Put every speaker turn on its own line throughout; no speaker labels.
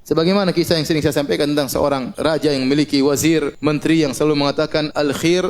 Sebagaimana kisah yang sering saya sampaikan tentang seorang raja yang memiliki wazir, menteri yang selalu mengatakan al-khair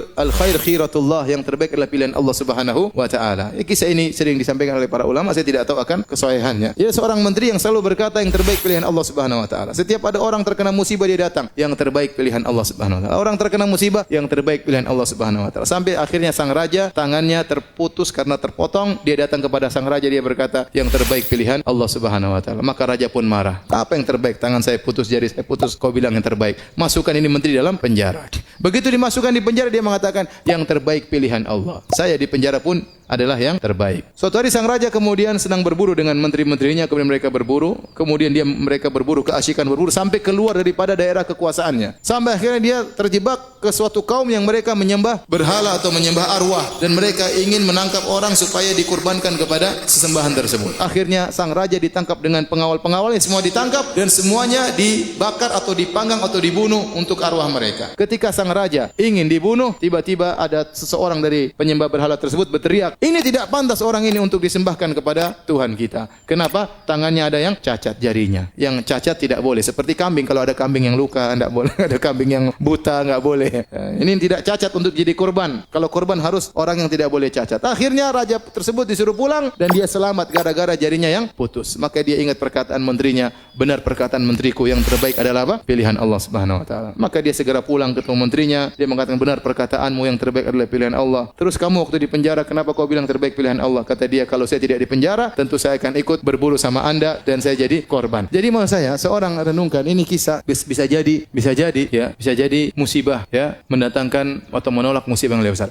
khiratullah, yang terbaik adalah pilihan Allah Subhanahu wa taala. Kisah ini sering disampaikan oleh para ulama, saya tidak tahu akan kesahihannya. Dia seorang menteri yang selalu berkata yang terbaik pilihan Allah Subhanahu wa taala. Setiap ada orang terkena musibah dia datang, yang terbaik pilihan Allah Subhanahu wa taala. Orang terkena musibah, yang terbaik pilihan Allah Subhanahu wa taala. Sampai akhirnya sang raja tangannya terputus karena terpotong, dia datang kepada sang raja, dia berkata yang terbaik pilihan Allah Subhanahu wa taala. Maka raja pun marah. Apa yang terbaik? Tangan saya putus, jari saya putus, kau bilang yang terbaik. Masukkan ini menteri dalam penjara. Begitu dimasukkan di penjara, dia mengatakan yang terbaik pilihan Allah. Saya di penjara pun adalah yang terbaik. Suatu hari sang raja kemudian sedang berburu dengan menteri-menterinya, kemudian mereka berburu, kemudian mereka berburu, keasyikan berburu sampai keluar daripada daerah kekuasaannya. Sampai akhirnya dia terjebak ke suatu kaum yang mereka menyembah berhala atau menyembah arwah, dan mereka ingin menangkap orang supaya dikurbankan kepada sesembahan tersebut. Akhirnya sang raja ditangkap dengan pengawal-pengawalnya, semua ditangkap dan semuanya dibakar atau dipanggang atau dibunuh untuk arwah mereka. Ketika sang raja ingin dibunuh, tiba-tiba ada seseorang dari penyembah berhala tersebut berteriak, ini tidak pantas orang ini untuk disembahkan kepada Tuhan kita. Kenapa? Tangannya ada yang cacat jarinya. Yang cacat tidak boleh. Seperti kambing, kalau ada kambing yang luka tidak boleh. Ada kambing yang buta tidak boleh. Ini tidak cacat untuk jadi korban. Kalau korban harus orang yang tidak boleh cacat. Akhirnya raja tersebut disuruh pulang dan dia selamat gara-gara jarinya yang putus. Maka dia ingat perkataan menterinya, benar perkataan menteriku, yang terbaik adalah apa? Pilihan Allah Subhanahu wa taala. Maka dia segera pulang ketemu menterinya, dia mengatakan benar perkataanmu, yang terbaik adalah pilihan Allah. Terus kamu waktu di penjara kenapa kau bilang terbaik pilihan Allah? Kata dia, kalau saya tidak di penjara, tentu saya akan ikut berburu sama Anda dan saya jadi korban. Jadi maksud saya, seorang renungkan ini kisah bisa jadi musibah ya, mendatangkan atau menolak musibah yang lebih besar.